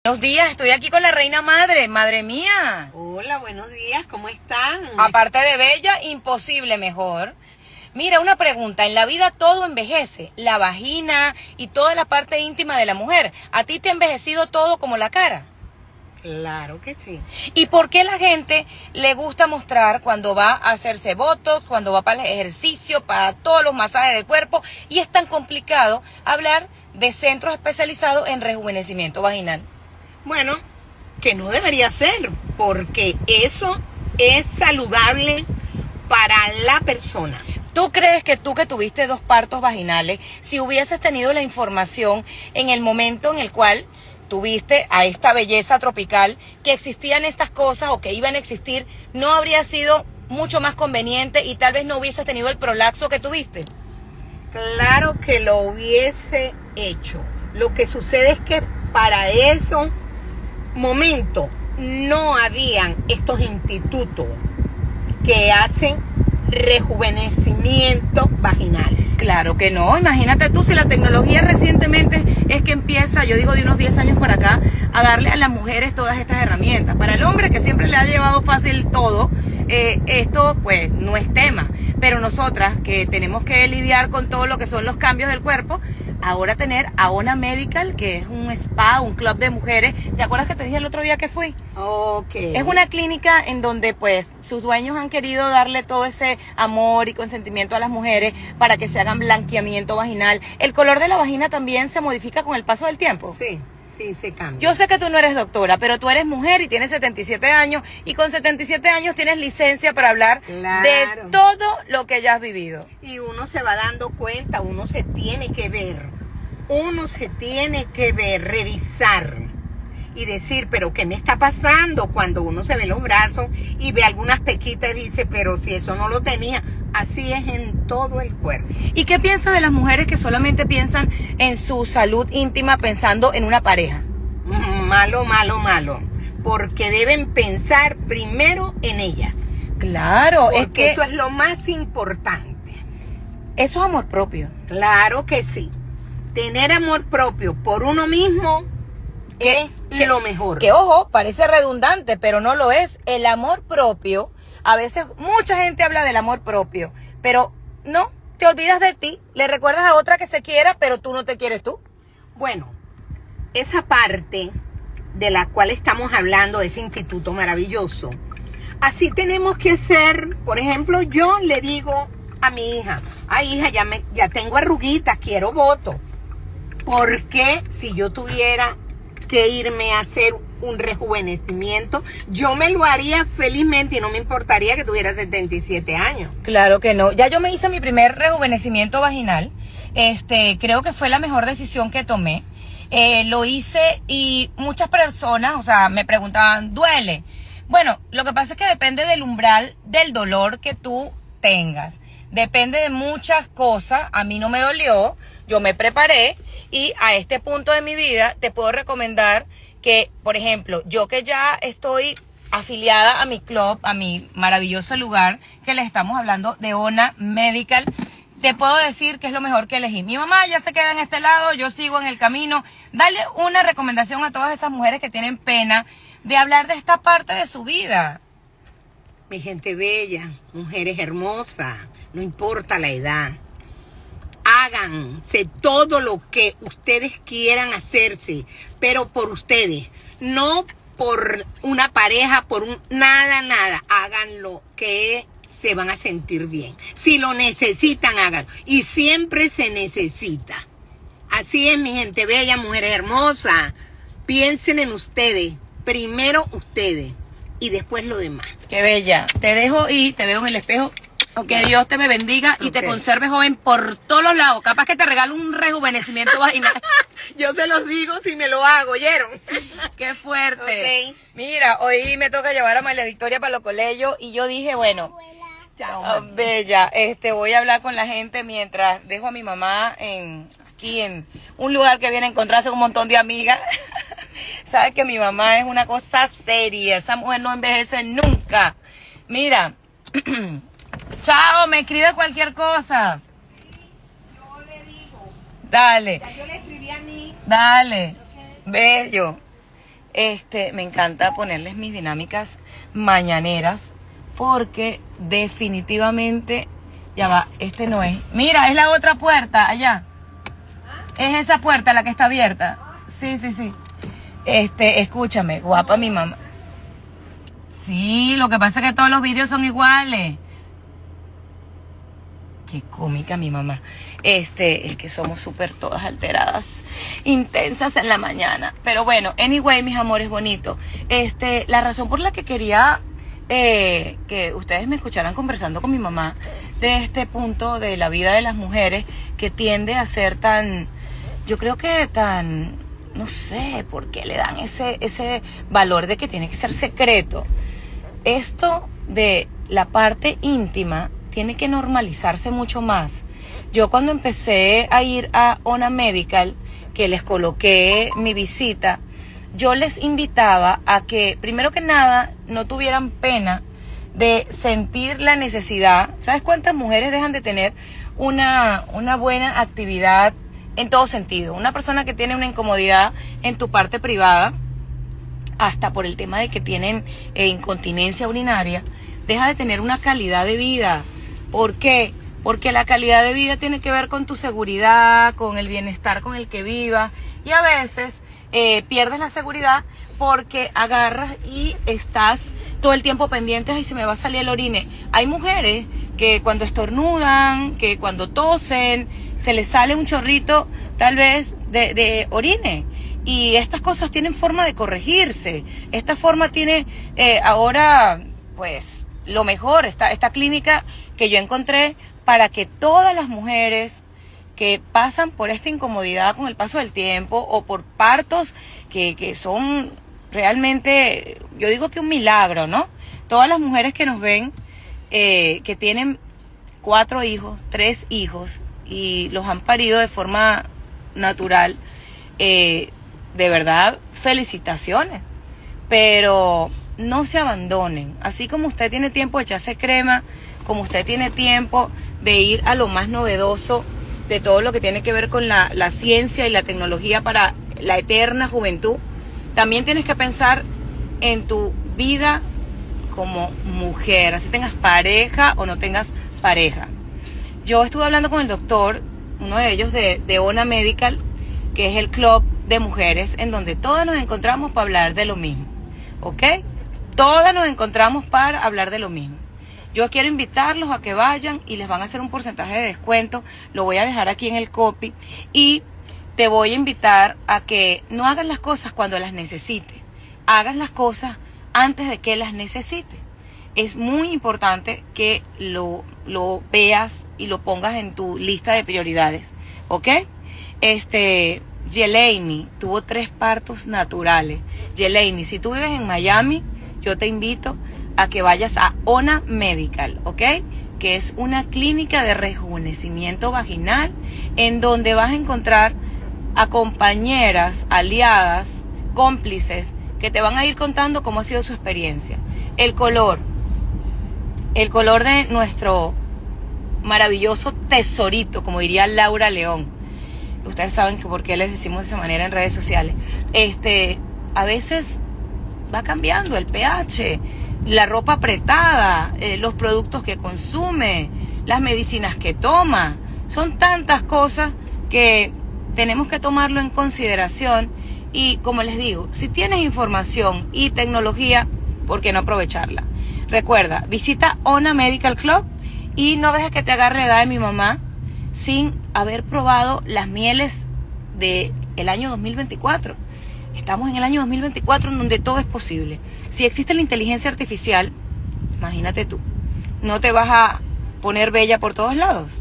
Buenos días, estoy aquí con la reina madre, madre mía. Hola, buenos días, ¿cómo están? Aparte de bella, imposible mejor. Mira, una pregunta, en la vida todo envejece, la vagina y toda la parte íntima de la mujer. ¿A ti te ha envejecido todo como la cara? Claro que sí. ¿Y por qué la gente le gusta mostrar cuando va a hacerse botox, cuando va para el ejercicio, para todos los masajes del cuerpo? Y es tan complicado hablar de centros especializados en rejuvenecimiento vaginal. Bueno, que no debería ser, porque eso es saludable para la persona. ¿Tú crees que tú que tuviste 2 partos vaginales, si hubieses tenido la información en el momento en el cual tuviste a esta belleza tropical, que existían estas cosas o que iban a existir, no habría sido mucho más conveniente y tal vez no hubieses tenido el prolapso que tuviste? Claro que lo hubiese hecho. Lo que sucede es que para eso momento no habían estos institutos que hacen rejuvenecimiento vaginal. Claro que no, imagínate tú, si la tecnología recientemente es que empieza, yo digo de unos 10 años para acá, a darle a las mujeres todas estas herramientas. Para el hombre, que siempre le ha llevado fácil todo, esto pues no es tema, pero nosotras que tenemos que lidiar con todo lo que son los cambios del cuerpo, ahora tener Aona Medical, que es un spa, un club de mujeres. ¿Te acuerdas que te dije el otro día que fui? Ok. Es una clínica en donde pues sus dueños han querido darle todo ese amor y consentimiento a las mujeres para que se hagan blanqueamiento vaginal. ¿El color de la vagina también se modifica con el paso del tiempo? Sí, sí, se cambia. Yo sé que tú no eres doctora, pero tú eres mujer y tienes 77 años y con 77 años tienes licencia para hablar de todo lo que ya has vivido. Y uno se va dando cuenta, uno se tiene que ver, revisar y decir, pero ¿qué me está pasando? Cuando uno se ve los brazos y ve algunas pequitas y dice, pero si eso no lo tenía. Así es en todo el cuerpo. ¿Y qué piensas de las mujeres que solamente piensan en su salud íntima pensando en una pareja? Malo, malo, malo. Porque deben pensar primero en ellas. Claro, porque es que eso es lo más importante. Eso es amor propio. Claro que sí. Tener amor propio por uno mismo es lo mejor. Que ojo, parece redundante, pero no lo es. El amor propio, a veces mucha gente habla del amor propio, pero no, te olvidas de ti, le recuerdas a otra que se quiera, pero tú no te quieres tú. Bueno, esa parte de la cual estamos hablando, ese instituto maravilloso, así tenemos que ser. Por ejemplo, yo le digo a mi hija, ay hija, ya tengo arruguitas, quiero voto. Porque si yo tuviera que irme a hacer un rejuvenecimiento, yo me lo haría felizmente y no me importaría que tuviera 77 años. Claro que no. Ya yo me hice mi primer rejuvenecimiento vaginal. Creo que fue la mejor decisión que tomé. Lo hice y muchas personas, o sea, me preguntaban, ¿duele? Bueno, lo que pasa es que depende del umbral del dolor que tú tengas. Depende de muchas cosas. A mí no me dolió, yo me preparé y a este punto de mi vida te puedo recomendar que, por ejemplo, yo que ya estoy afiliada a mi club, a mi maravilloso lugar, que les estamos hablando de Aona Medical, te puedo decir que es lo mejor que elegí. Mi mamá ya se queda en este lado, yo sigo en el camino. Dale una recomendación a todas esas mujeres que tienen pena de hablar de esta parte de su vida. Mi gente bella, mujeres hermosas, no importa la edad. Háganse todo lo que ustedes quieran hacerse, pero por ustedes, no por una pareja, nada. Háganlo, que se van a sentir bien. Si lo necesitan, háganlo. Y siempre se necesita. Así es, mi gente bella, mujeres hermosas. Piensen en ustedes. Primero ustedes y después lo demás. Qué bella. Te dejo y te veo en el espejo. Que Dios te me bendiga y te conserve joven por todos los lados. Capaz que te regalo un rejuvenecimiento vaginal. Yo se los digo si me lo hago, ¿oyeron? Qué fuerte. Mira, hoy me toca llevar a María Victoria para los colegios y yo dije, bueno, chao, bella, voy a hablar con la gente mientras dejo a mi mamá aquí en un lugar que viene a encontrarse con un montón de amigas. Sabes que mi mamá es una cosa seria, esa mujer no envejece nunca. Mira, chao, me escribe cualquier cosa. Yo le digo. Dale. Ya yo le escribí a mí. Dale. Bello. Me encanta ponerles mis dinámicas mañaneras porque definitivamente, ya va, no es. Mira, es la otra puerta allá. Es esa puerta la que está abierta. Sí. Escúchame, guapa mi mamá. Sí, lo que pasa es que todos los vídeos son iguales. Qué cómica mi mamá. Es que somos súper todas alteradas, intensas en la mañana. Pero bueno, anyway, mis amores bonitos. La razón por la que quería que ustedes me escucharan conversando con mi mamá de este punto de la vida de las mujeres que tiende a ser tan, yo creo que tan, no sé por qué le dan ese valor de que tiene que ser secreto. Esto de la parte íntima tiene que normalizarse mucho más. Yo cuando empecé a ir a Ona Medical, que les coloqué mi visita, yo les invitaba a que, primero que nada, no tuvieran pena de sentir la necesidad. ¿Sabes cuántas mujeres dejan de tener una buena actividad en todo sentido? Una persona que tiene una incomodidad en tu parte privada, hasta por el tema de que tienen incontinencia urinaria, deja de tener una calidad de vida. ¿Por qué? Porque la calidad de vida tiene que ver con tu seguridad, con el bienestar con el que vivas, y a veces pierdes la seguridad porque agarras y estás todo el tiempo pendiente, y se me va a salir el orine. Hay mujeres que cuando estornudan, que cuando tosen, se les sale un chorrito tal vez de orine. Y estas cosas tienen forma de corregirse. Esta forma tiene ahora, pues, lo mejor, esta clínica que yo encontré para que todas las mujeres que pasan por esta incomodidad con el paso del tiempo o por partos que son realmente, yo digo que un milagro, ¿no? Todas las mujeres que nos ven, que tienen 4 hijos, 3 hijos y los han parido de forma natural, de verdad, felicitaciones. Pero no se abandonen. Así como usted tiene tiempo de echarse crema, como usted tiene tiempo de ir a lo más novedoso de todo lo que tiene que ver con la ciencia y la tecnología para la eterna juventud, también tienes que pensar en tu vida como mujer, así tengas pareja o no tengas pareja. Yo estuve hablando con el doctor, uno de ellos de Ona Medical, que es el club de mujeres en donde todas nos encontramos para hablar de lo mismo, ¿ok? Todas nos encontramos para hablar de lo mismo. Yo quiero invitarlos a que vayan y les van a hacer un porcentaje de descuento. Lo voy a dejar aquí en el copy. Y te voy a invitar a que no hagas las cosas cuando las necesites. Hagas las cosas antes de que las necesites. Es muy importante que lo veas y lo pongas en tu lista de prioridades. ¿Ok? Yelaini tuvo 3 partos naturales. Yelaini, si tú vives en Miami, yo te invito a que vayas a Ona Medical, ¿ok? Que es una clínica de rejuvenecimiento vaginal en donde vas a encontrar a compañeras, aliadas, cómplices que te van a ir contando cómo ha sido su experiencia. El color de nuestro maravilloso tesorito, como diría Laura León. Ustedes saben que por qué les decimos de esa manera en redes sociales. A veces va cambiando el pH, la ropa apretada, los productos que consume, las medicinas que toma. Son tantas cosas que tenemos que tomarlo en consideración. Y como les digo, si tienes información y tecnología, ¿por qué no aprovecharla? Recuerda, visita Ona Medical Club y no dejes que te agarre la edad de mi mamá sin haber probado las mieles del año 2024. Estamos en el año 2024 en donde todo es posible. Si existe la inteligencia artificial, imagínate tú, ¿no te vas a poner bella por todos lados?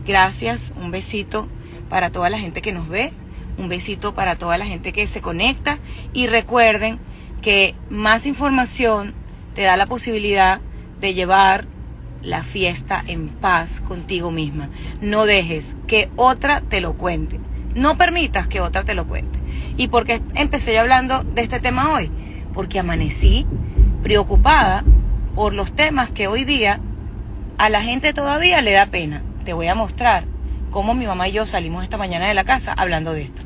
Gracias, un besito para toda la gente que nos ve, un besito para toda la gente que se conecta y recuerden que más información te da la posibilidad de llevar la fiesta en paz contigo misma. No dejes que otra te lo cuente. No permitas que otra te lo cuente. ¿Y por qué empecé hablando de este tema hoy? Porque amanecí preocupada por los temas que hoy día a la gente todavía le da pena. Te voy a mostrar cómo mi mamá y yo salimos esta mañana de la casa hablando de esto.